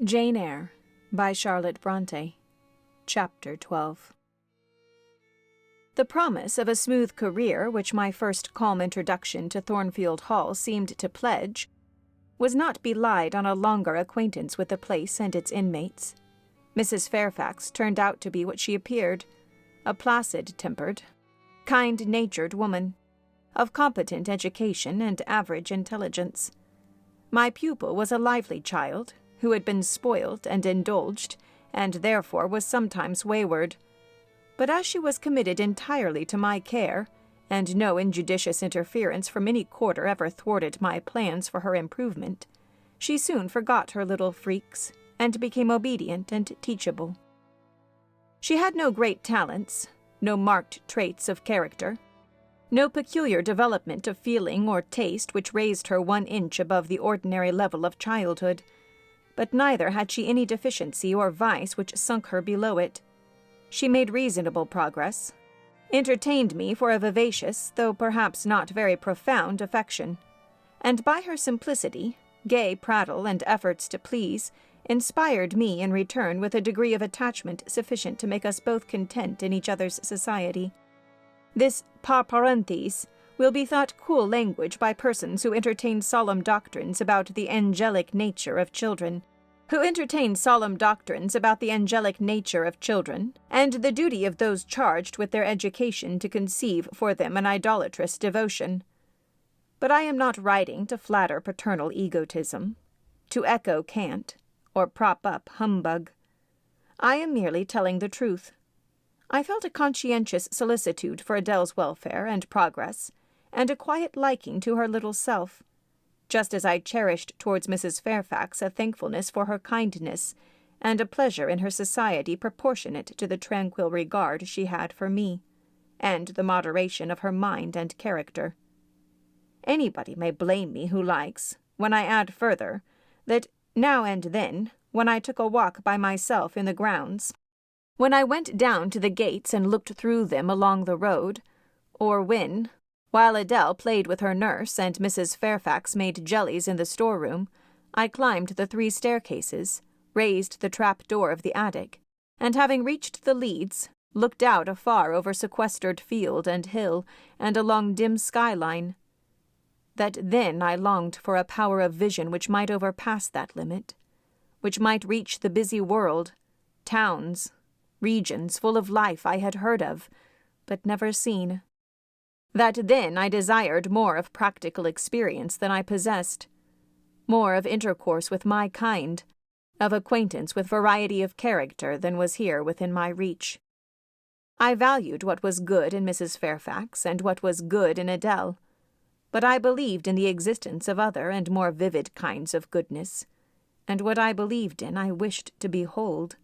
Jane Eyre by Charlotte Brontë. Chapter 12. The promise of a smooth career which my first calm introduction to Thornfield Hall seemed to pledge was not belied on a longer acquaintance with the place and its inmates. Mrs. Fairfax turned out to be what she appeared, a placid-tempered, kind-natured woman, of competent education and average intelligence. My pupil was a lively child, who had been spoilt and indulged, and therefore was sometimes wayward. But as she was committed entirely to my care, and no injudicious interference from any quarter ever thwarted my plans for her improvement, she soon forgot her little freaks, and became obedient and teachable. She had no great talents, no marked traits of character, no peculiar development of feeling or taste which raised her 1 inch above the ordinary level of childhood, but neither had she any deficiency or vice which sunk her below it. She made reasonable progress, entertained me for a vivacious, though perhaps not very profound, affection, and by her simplicity, gay prattle, and efforts to please, inspired me in return with a degree of attachment sufficient to make us both content in each other's society. This par parenthèse will be thought cool language by persons who entertain solemn doctrines about the angelic nature of children, and the duty of those charged with their education to conceive for them an idolatrous devotion. But I am not writing to flatter paternal egotism, to echo cant, or prop up humbug. I am merely telling the truth. I felt a conscientious solicitude for Adele's welfare and progress, and a quiet liking to her little self, just as I cherished towards Mrs. Fairfax a thankfulness for her kindness, and a pleasure in her society proportionate to the tranquil regard she had for me, and the moderation of her mind and character. Anybody may blame me who likes, when I add further, that now and then, when I took a walk by myself in the grounds, when I went down to the gates and looked through them along the road, or when, while Adele played with her nurse and Mrs. Fairfax made jellies in the storeroom, I climbed the 3 staircases, raised the trap-door of the attic, and having reached the leads, looked out afar over sequestered field and hill and along dim skyline, that then I longed for a power of vision which might overpass that limit, which might reach the busy world, towns, regions full of life I had heard of, but never seen. That then I desired more of practical experience than I possessed, more of intercourse with my kind, of acquaintance with variety of character than was here within my reach. I valued what was good in Mrs. Fairfax and what was good in Adele, but I believed in the existence of other and more vivid kinds of goodness, and what I believed in I wished to behold.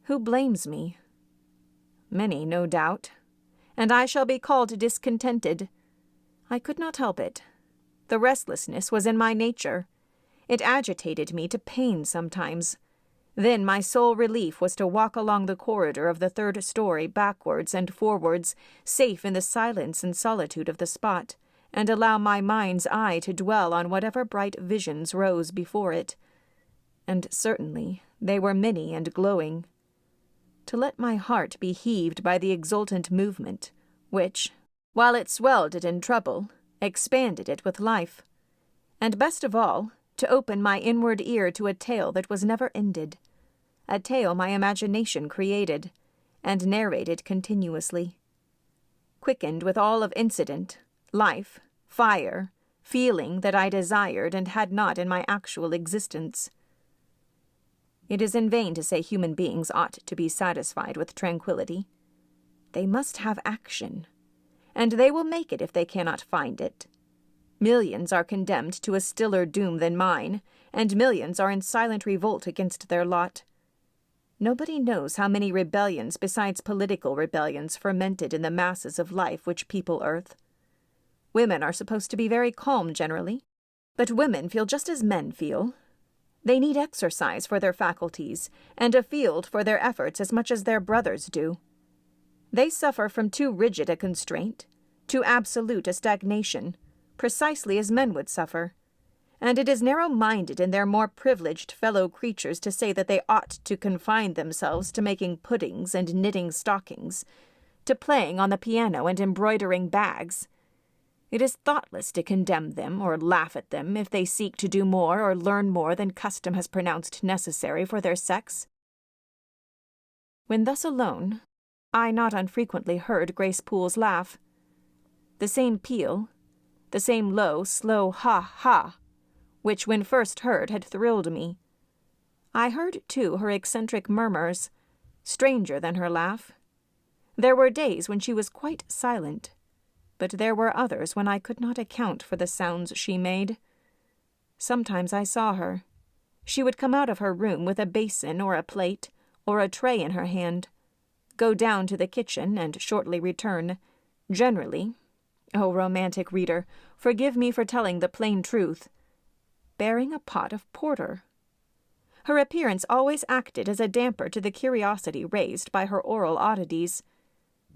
Who blames me? Many, no doubt, and I shall be called discontented. I could not help it. The restlessness was in my nature. It agitated me to pain sometimes. Then my sole relief was to walk along the corridor of the 3rd story backwards and forwards, safe in the silence and solitude of the spot, and allow my mind's eye to dwell on whatever bright visions rose before it. And certainly they were many and glowing. To let my heart be heaved by the exultant movement, which, while it swelled it in trouble, expanded it with life, and best of all, to open my inward ear to a tale that was never ended, a tale my imagination created, and narrated continuously, quickened with all of incident, life, fire, feeling that I desired and had not in my actual existence. It is in vain to say human beings ought to be satisfied with tranquillity. They must have action, and they will make it if they cannot find it. Millions are condemned to a stiller doom than mine, and millions are in silent revolt against their lot. Nobody knows how many rebellions besides political rebellions fermented in the masses of life which people earth. Women are supposed to be very calm generally, but women feel just as men feel. They need exercise for their faculties, and a field for their efforts as much as their brothers do. They suffer from too rigid a constraint, too absolute a stagnation, precisely as men would suffer, and it is narrow-minded in their more privileged fellow creatures to say that they ought to confine themselves to making puddings and knitting stockings, to playing on the piano and embroidering bags. It is thoughtless to condemn them or laugh at them if they seek to do more or learn more than custom has pronounced necessary for their sex. When thus alone, I not unfrequently heard Grace Poole's laugh. The same peal, the same low, slow ha-ha, which when first heard had thrilled me. I heard, too, her eccentric murmurs, stranger than her laugh. There were days when she was quite silent, but there were others when I could not account for the sounds she made. Sometimes I saw her. She would come out of her room with a basin or a plate or a tray in her hand, go down to the kitchen and shortly return, generally, oh, romantic reader, forgive me for telling the plain truth, bearing a pot of porter. Her appearance always acted as a damper to the curiosity raised by her oral oddities.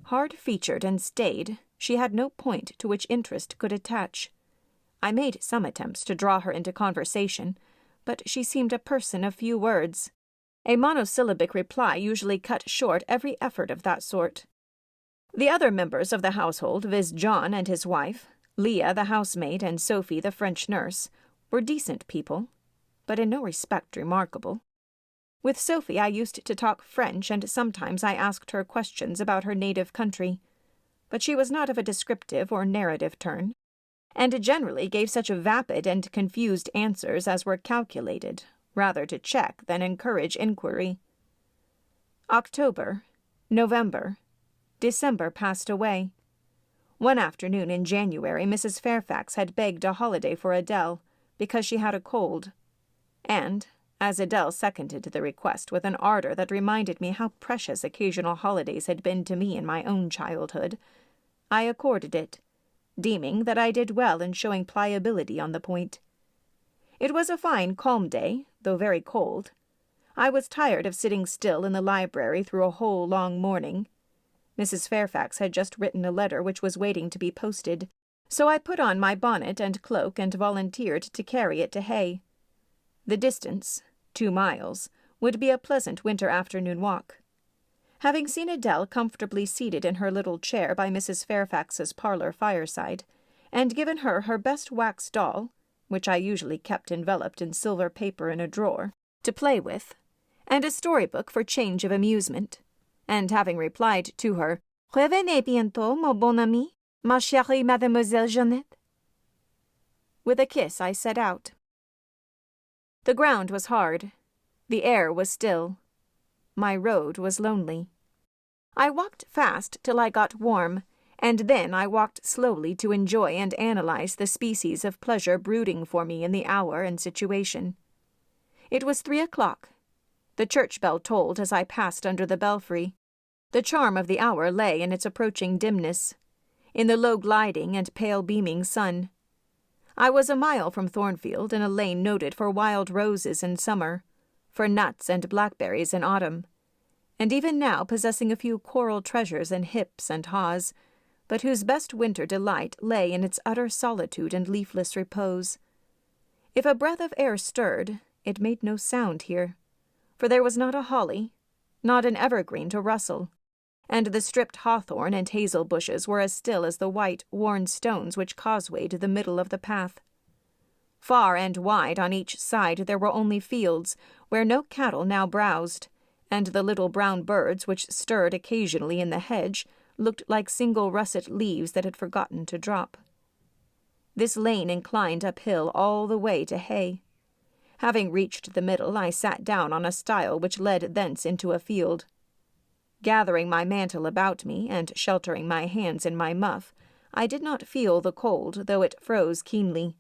Hard-featured and staid, she had no point to which interest could attach. I made some attempts to draw her into conversation, but she seemed a person of few words. A monosyllabic reply usually cut short every effort of that sort. The other members of the household, viz. John and his wife, Leah the housemaid, and Sophie the French nurse, were decent people, but in no respect remarkable. With Sophie I used to talk French, and sometimes I asked her questions about her native country, but she was not of a descriptive or narrative turn, and generally gave such vapid and confused answers as were calculated rather to check than encourage inquiry. October, November, December passed away. One afternoon in January Mrs. Fairfax had begged a holiday for Adele, because she had a cold, and, as Adele seconded the request with an ardor that reminded me how precious occasional holidays had been to me in my own childhood, I accorded it, deeming that I did well in showing pliability on the point. It was a fine, calm day, though very cold. I was tired of sitting still in the library through a whole long morning. Mrs. Fairfax had just written a letter which was waiting to be posted, so I put on my bonnet and cloak and volunteered to carry it to Hay. The distance, 2 miles, would be a pleasant winter afternoon walk. Having seen Adele comfortably seated in her little chair by Mrs. Fairfax's parlor fireside, and given her her best wax doll, which I usually kept enveloped in silver paper in a drawer, to play with, and a storybook for change of amusement, and having replied to her, "Revenez bientôt, mon bon ami, ma chère Mademoiselle Jeannette," with a kiss I set out. The ground was hard. The air was still. My road was lonely. I walked fast till I got warm, and then I walked slowly to enjoy and analyze the species of pleasure brooding for me in the hour and situation. It was 3 o'clock. The church bell tolled as I passed under the belfry. The charm of the hour lay in its approaching dimness, in the low gliding and pale beaming sun. I was a mile from Thornfield, in a lane noted for wild roses in summer, for nuts and blackberries in autumn, and even now possessing a few coral treasures in hips and haws, but whose best winter delight lay in its utter solitude and leafless repose. If a breath of air stirred, it made no sound here, for there was not a holly, not an evergreen to rustle, and the stripped hawthorn and hazel bushes were as still as the white, worn stones which causewayed the middle of the path. Far and wide on each side there were only fields, where no cattle now browsed, and the little brown birds which stirred occasionally in the hedge looked like single russet leaves that had forgotten to drop. This lane inclined uphill all the way to Hay. Having reached the middle, I sat down on a stile which led thence into a field. Gathering my mantle about me, and sheltering my hands in my muff, I did not feel the cold, though it froze keenly,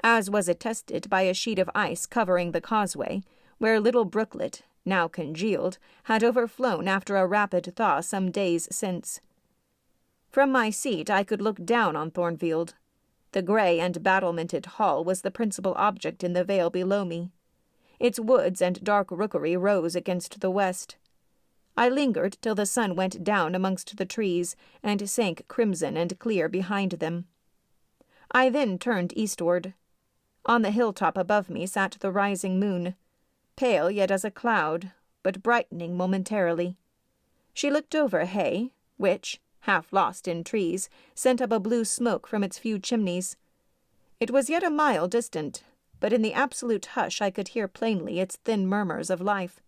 as was attested by a sheet of ice covering the causeway, where a little brooklet, now congealed, had overflown after a rapid thaw some days since. From my seat I could look down on Thornfield. The grey and battlemented hall was the principal object in the vale below me. Its woods and dark rookery rose against the west. I lingered till the sun went down amongst the trees and sank crimson and clear behind them. I then turned eastward. On the hilltop above me sat the rising moon, pale yet as a cloud, but brightening momentarily. She looked over Hay, which, half lost in trees, sent up a blue smoke from its few chimneys. It was yet a mile distant, but in the absolute hush I could hear plainly its thin murmurs of life.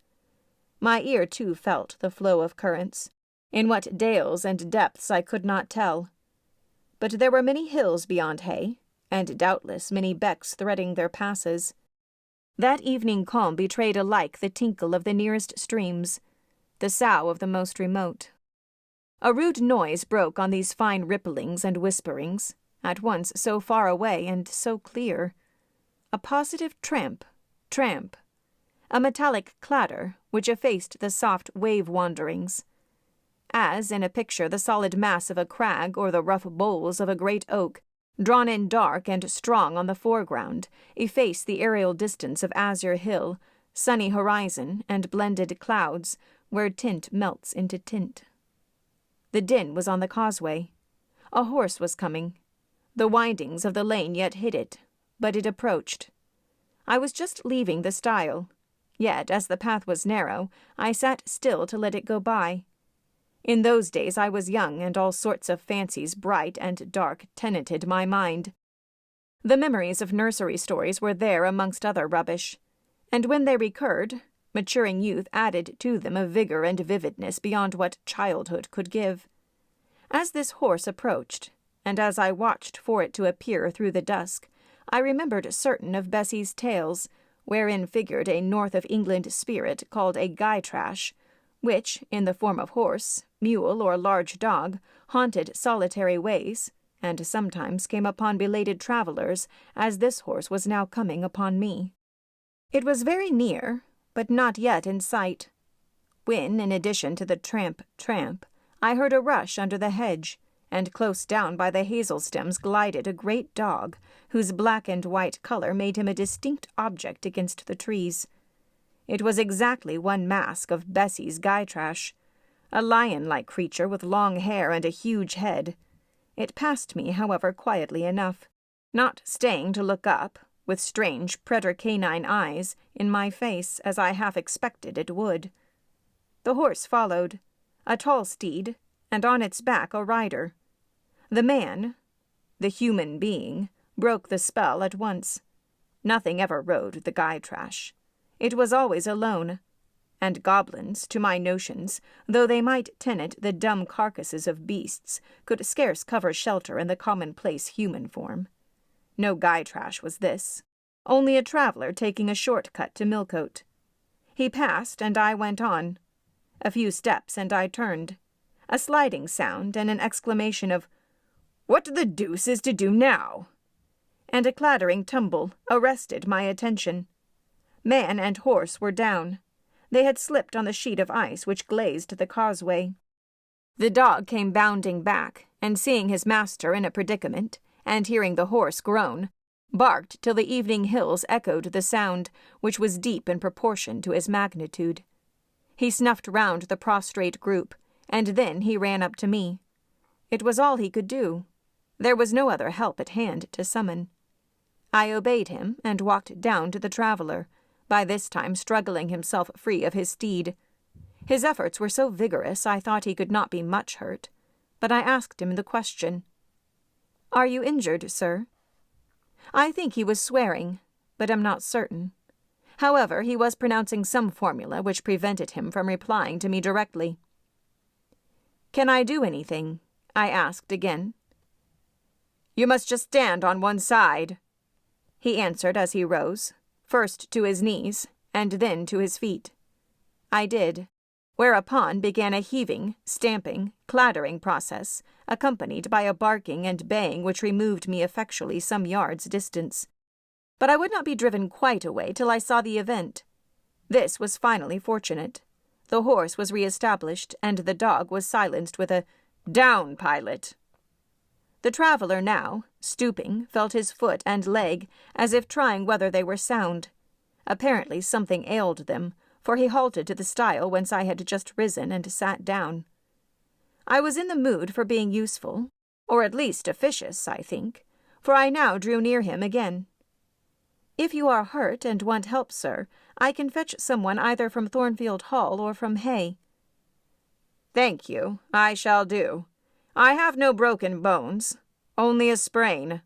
My ear, too, felt the flow of currents. In what dales and depths I could not tell. But there were many hills beyond Hay, and doubtless many becks threading their passes. That evening calm betrayed alike the tinkle of the nearest streams, the sough of the most remote. A rude noise broke on these fine ripplings and whisperings, at once so far away and so clear. A positive tramp, tramp. A metallic clatter which effaced the soft wave-wanderings. As, in a picture, the solid mass of a crag or the rough boles of a great oak, drawn in dark and strong on the foreground, efface the aerial distance of azure hill, sunny horizon, and blended clouds, where tint melts into tint. The din was on the causeway. A horse was coming. The windings of the lane yet hid it, but it approached. I was just leaving the stile, yet, as the path was narrow, I sat still to let it go by. In those days I was young, and all sorts of fancies bright and dark tenanted my mind. The memories of nursery stories were there amongst other rubbish, and when they recurred, maturing youth added to them a vigor and vividness beyond what childhood could give. As this horse approached, and as I watched for it to appear through the dusk, I remembered certain of Bessie's tales, wherein figured a north of England spirit called a Gytrash, which, in the form of horse, mule, or large dog, haunted solitary ways, and sometimes came upon belated travellers, as this horse was now coming upon me. It was very near, but not yet in sight, when, in addition to the tramp, tramp, I heard a rush under the hedge, and close down by the hazel stems glided a great dog, whose black and white colour made him a distinct object against the trees. It was exactly one mask of Bessie's Gytrash, a lion-like creature with long hair and a huge head. It passed me, however, quietly enough, not staying to look up, with strange preter-canine eyes, in my face, as I half expected it would. The horse followed, a tall steed, and on its back a rider. The man, the human being, broke the spell at once. Nothing ever rode the Gytrash. It was always alone, and goblins, to my notions, though they might tenant the dumb carcasses of beasts, could scarce cover shelter in the commonplace human form. No Gytrash was this, only a traveller taking a short cut to Millcote. He passed, and I went on. A few steps, and I turned. A sliding sound, and an exclamation of, "What the deuce is to do now?" and a clattering tumble arrested my attention. Man and horse were down. They had slipped on the sheet of ice which glazed the causeway. The dog came bounding back, and seeing his master in a predicament, and hearing the horse groan, barked till the evening hills echoed the sound, which was deep in proportion to his magnitude. He snuffed round the prostrate group, and then he ran up to me. It was all he could do. There was no other help at hand to summon. I obeyed him, and walked down to the traveller, by this time struggling himself free of his steed. His efforts were so vigorous I thought he could not be much hurt, but I asked him the question. "Are you injured, sir?" I think he was swearing, but am not certain. However, he was pronouncing some formula which prevented him from replying to me directly. "Can I do anything?" I asked again. "You must just stand on one side," he answered as he rose, first to his knees, and then to his feet. I did, whereupon began a heaving, stamping, clattering process, accompanied by a barking and baying which removed me effectually some yards' distance. But I would not be driven quite away till I saw the event. This was finally fortunate. The horse was re-established, and the dog was silenced with a "Down, pilot!" The traveller now, stooping, felt his foot and leg, as if trying whether they were sound. Apparently something ailed them, for he halted to the stile whence I had just risen and sat down. I was in the mood for being useful, or at least officious, I think, for I now drew near him again. If you are hurt and want help, sir, I can fetch someone either from Thornfield Hall or from Hay." "Thank you, I shall do. I have no broken bones, only a sprain."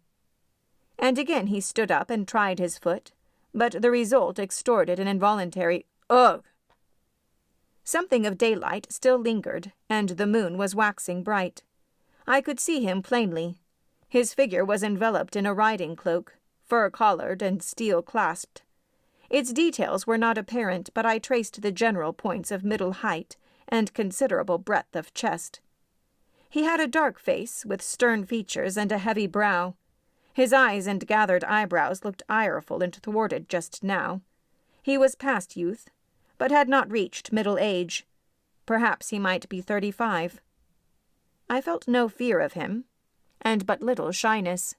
And again he stood up and tried his foot, but the result extorted an involuntary "Ugh!" Something of daylight still lingered, and the moon was waxing bright. I could see him plainly. His figure was enveloped in a riding cloak, fur-collared and steel-clasped. Its details were not apparent, but I traced the general points of middle height and considerable breadth of chest. He had a dark face, with stern features and a heavy brow. His eyes and gathered eyebrows looked ireful and thwarted just now. He was past youth, but had not reached middle age. Perhaps he might be 35. I felt no fear of him, and but little shyness.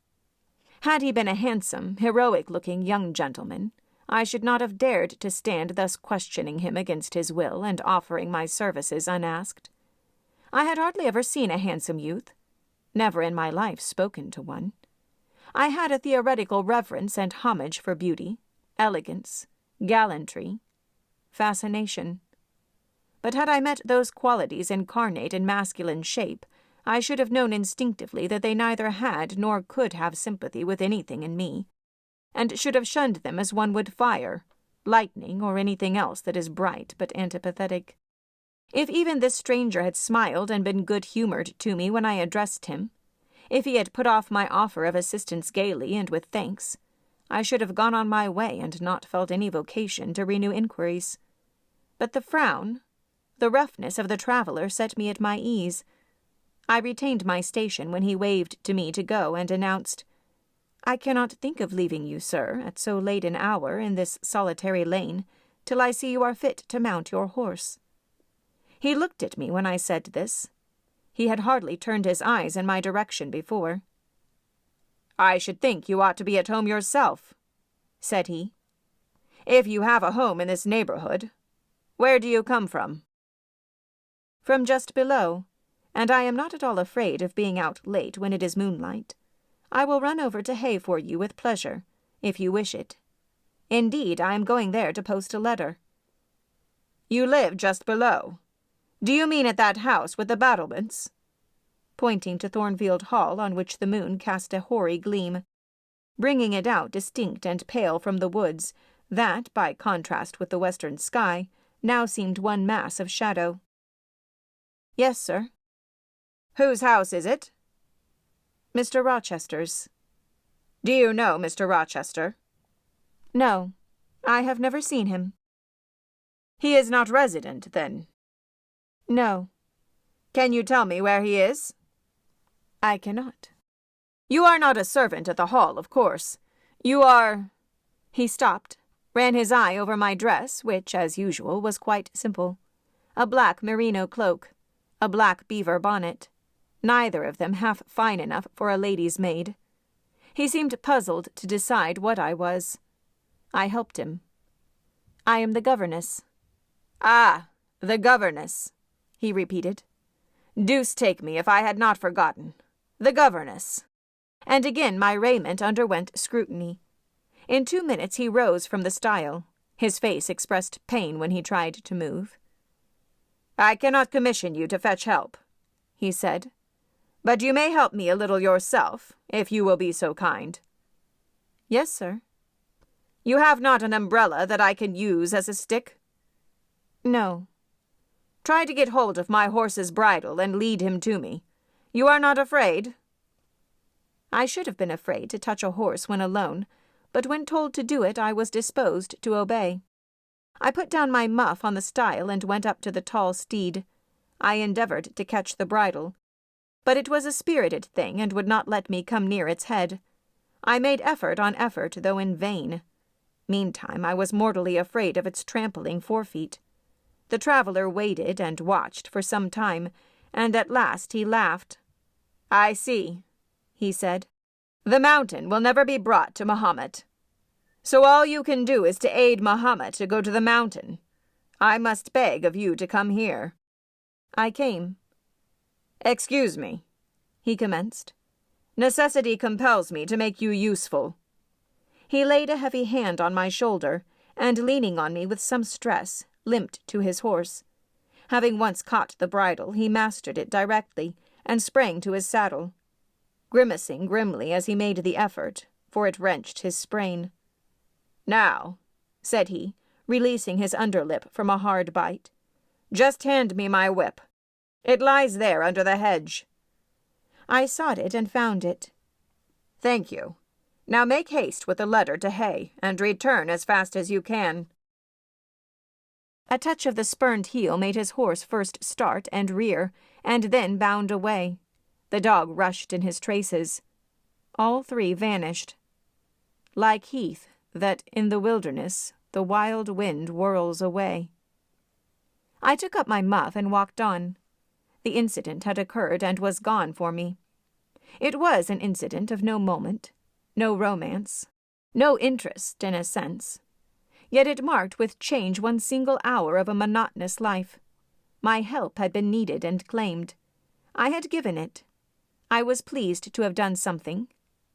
Had he been a handsome, heroic-looking young gentleman, I should not have dared to stand thus questioning him against his will and offering my services unasked. I had hardly ever seen a handsome youth, never in my life spoken to one. I had a theoretical reverence and homage for beauty, elegance, gallantry, fascination. But had I met those qualities incarnate in masculine shape, I should have known instinctively that they neither had nor could have sympathy with anything in me, and should have shunned them as one would fire, lightning, or anything else that is bright but antipathetic. If even this stranger had smiled and been good-humored to me when I addressed him, if he had put off my offer of assistance gaily and with thanks, I should have gone on my way and not felt any vocation to renew inquiries. But the frown, the roughness of the traveller set me at my ease. I retained my station when he waved to me to go and announced, "I cannot think of leaving you, sir, at so late an hour in this solitary lane, till I see you are fit to mount your horse." He looked at me when I said this. He had hardly turned his eyes in my direction before. "I should think you ought to be at home yourself," said he. "If you have a home in this neighborhood. Where do you come from?" "From just below, and I am not at all afraid of being out late when it is moonlight. I will run over to Hay for you with pleasure, if you wish it. Indeed, I am going there to post a letter." "You live just below? Do you mean at that house with the battlements?" Pointing to Thornfield Hall, on which the moon cast a hoary gleam, bringing it out distinct and pale from the woods that, by contrast with the western sky, now seemed one mass of shadow. "Yes, sir." "Whose house is it?" "Mr. Rochester's." "Do you know Mr. Rochester?" "No, I have never seen him." "He is not resident, then?" "No." "Can you tell me where he is?" "I cannot." "You are not a servant at the hall, of course. You are—" He stopped, ran his eye over my dress, which, as usual, was quite simple. A black merino cloak, a black beaver bonnet, neither of them half fine enough for a lady's maid. He seemed puzzled to decide what I was. I helped him. "I am the governess." "Ah, the governess," he repeated. "Deuce take me if I had not forgotten. The governess." And again my raiment underwent scrutiny. In 2 minutes he rose from the stile. His face expressed pain when he tried to move. "I cannot commission you to fetch help," he said. "But you may help me a little yourself, if you will be so kind." "Yes, sir." "You have not an umbrella that I can use as a stick?" "No." "Try to get hold of my horse's bridle and lead him to me. You are not afraid?" I should have been afraid to touch a horse when alone, but when told to do it I was disposed to obey. I put down my muff on the stile and went up to the tall steed. I endeavored to catch the bridle, but it was a spirited thing and would not let me come near its head. I made effort on effort, though in vain. Meantime I was mortally afraid of its trampling forefeet. The traveller waited and watched for some time, and at last he laughed. "I see," he said. "The mountain will never be brought to Mahomet. So all you can do is to aid Mahomet to go to the mountain. I must beg of you to come here." I came. "Excuse me," he commenced. "Necessity compels me to make you useful." He laid a heavy hand on my shoulder, and leaning on me with some stress, limped to his horse. Having once caught the bridle, he mastered it directly, and sprang to his saddle, grimacing grimly as he made the effort, for it wrenched his sprain. "Now," said he, releasing his underlip from a hard bite, "just hand me my whip. It lies there under the hedge." I sought it and found it. "Thank you. Now make haste with the letter to Hay, and return as fast as you can." A touch of the spurned heel made his horse first start and rear, and then bound away. The dog rushed in his traces. All three vanished. Like heath that, in the wilderness, the wild wind whirls away. I took up my muff and walked on. The incident had occurred and was gone for me. It was an incident of no moment, no romance, no interest in a sense. Yet it marked with change one single hour of a monotonous life. My help had been needed and claimed. I had given it. I was pleased to have done something,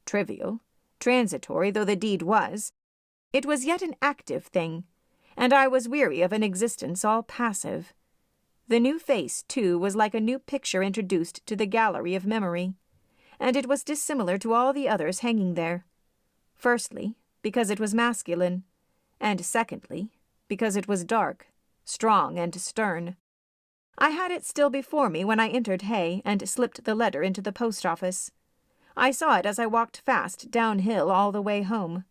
trivial, transitory though the deed was. It was yet an active thing, and I was weary of an existence all passive. The new face, too, was like a new picture introduced to the gallery of memory, and it was dissimilar to all the others hanging there. Firstly, because it was masculine, and secondly, because it was dark, strong, and stern. I had it still before me when I entered Hay and slipped the letter into the post office. I saw it as I walked fast downhill all the way home.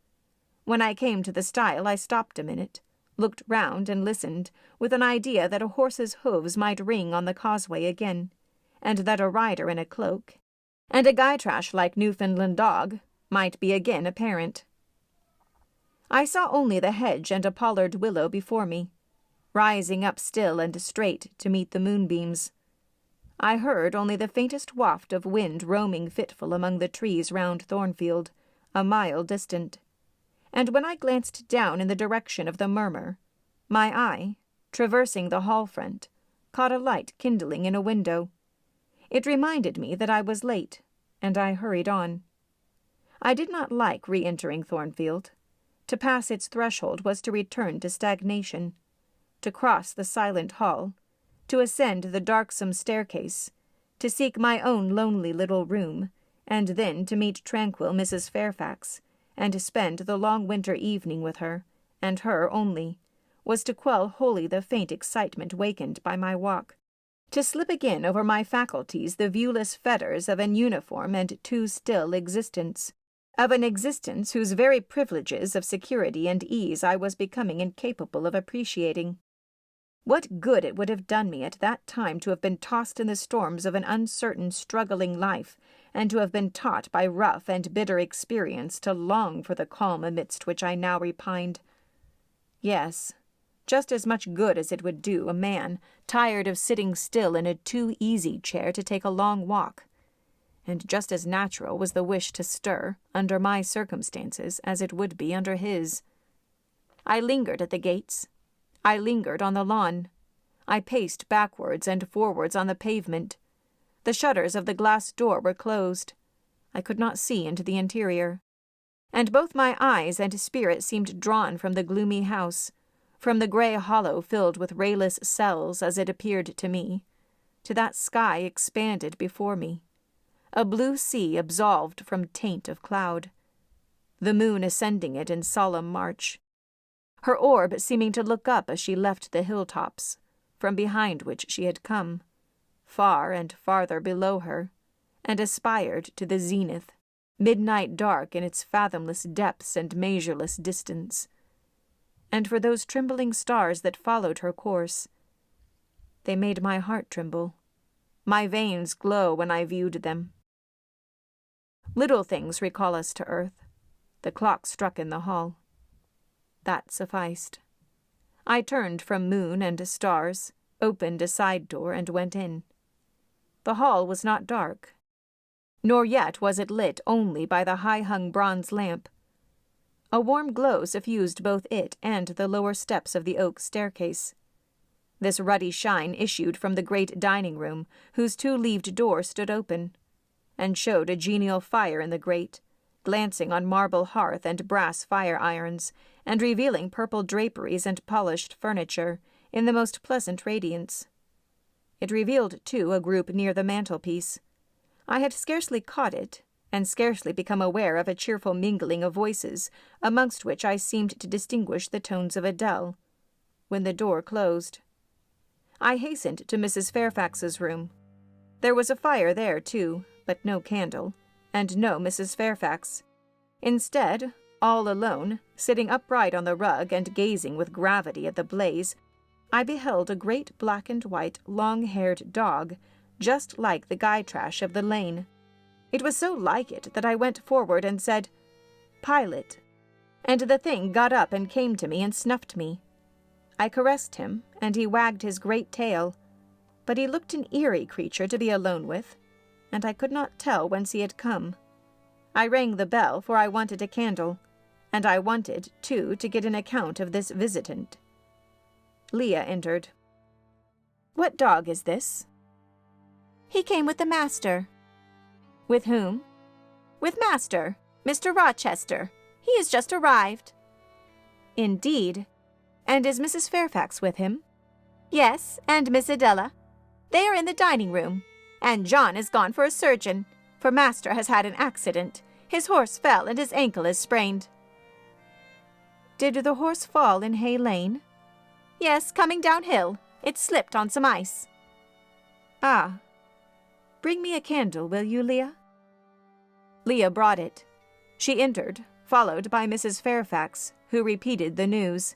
When I came to the stile, I stopped a minute, looked round and listened, with an idea that a horse's hoofs might ring on the causeway again, and that a rider in a cloak, and a Gytrash-like Newfoundland dog, might be again apparent. I saw only the hedge and a pollard willow before me, rising up still and straight to meet the moonbeams. I heard only the faintest waft of wind roaming fitful among the trees round Thornfield, a mile distant. And when I glanced down in the direction of the murmur, my eye, traversing the hall front, caught a light kindling in a window. It reminded me that I was late, and I hurried on. I did not like re-entering Thornfield. To pass its threshold was to return to stagnation, to cross the silent hall, to ascend the darksome staircase, to seek my own lonely little room, and then to meet tranquil Mrs. Fairfax, and to spend the long winter evening with her, and her only, was to quell wholly the faint excitement wakened by my walk, to slip again over my faculties the viewless fetters of an uniform and too still existence, of an existence whose very privileges of security and ease I was becoming incapable of appreciating. What good it would have done me at that time to have been tossed in the storms of an uncertain, struggling life, and to have been taught by rough and bitter experience to long for the calm amidst which I now repined. Yes, just as much good as it would do a man tired of sitting still in a too-easy chair to take a long walk, and just as natural was the wish to stir, under my circumstances, as it would be under his. I lingered at the gates. I lingered on the lawn. I paced backwards and forwards on the pavement. The shutters of the glass door were closed. I could not see into the interior. And both my eyes and spirit seemed drawn from the gloomy house, from the grey hollow filled with rayless cells as it appeared to me, to that sky expanded before me, a blue sea absolved from taint of cloud, the moon ascending it in solemn march, her orb seeming to look up as she left the hilltops, from behind which she had come, far and farther below her, and aspired to the zenith, midnight dark in its fathomless depths and measureless distance. And for those trembling stars that followed her course, they made my heart tremble, my veins glow when I viewed them. Little things recall us to earth. The clock struck in the hall. That sufficed. I turned from moon and stars, opened a side door, and went in. The hall was not dark, nor yet was it lit only by the high-hung bronze lamp. A warm glow suffused both it and the lower steps of the oak staircase. This ruddy shine issued from the great dining-room, whose two-leaved door stood open, and showed a genial fire in the grate, glancing on marble hearth and brass fire-irons, and revealing purple draperies and polished furniture, in the most pleasant radiance. It revealed, too, a group near the mantelpiece. I had scarcely caught it, and scarcely become aware of a cheerful mingling of voices, amongst which I seemed to distinguish the tones of Adele, when the door closed. I hastened to Mrs. Fairfax's room. There was a fire there, too, but no candle, and no Mrs. Fairfax. Instead, all alone, sitting upright on the rug and gazing with gravity at the blaze, I beheld a great black-and-white, long-haired dog, just like the Gytrash of the lane. It was so like it that I went forward and said, "Pilot," and the thing got up and came to me and snuffed me. I caressed him, and he wagged his great tail, but he looked an eerie creature to be alone with, and I could not tell whence he had come. I rang the bell, for I wanted a candle, and I wanted, too, to get an account of this visitant. Leah entered. "What dog is this?" "He came with the master." "With whom?" "With master, Mr. Rochester. He has just arrived." "Indeed. And is Mrs. Fairfax with him?" "Yes, and Miss Adele. They are in the dining room, and John is gone for a surgeon, for master has had an accident. His horse fell and his ankle is sprained." "Did the horse fall in Hay Lane?" "Yes, coming downhill. It slipped on some ice." "Ah. Bring me a candle, will you, Leah?" Leah brought it. She entered, followed by Mrs. Fairfax, who repeated the news,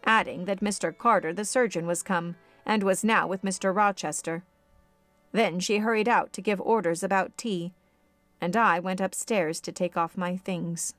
adding that Mr. Carter the surgeon was come, and was now with Mr. Rochester. Then she hurried out to give orders about tea, and I went upstairs to take off my things.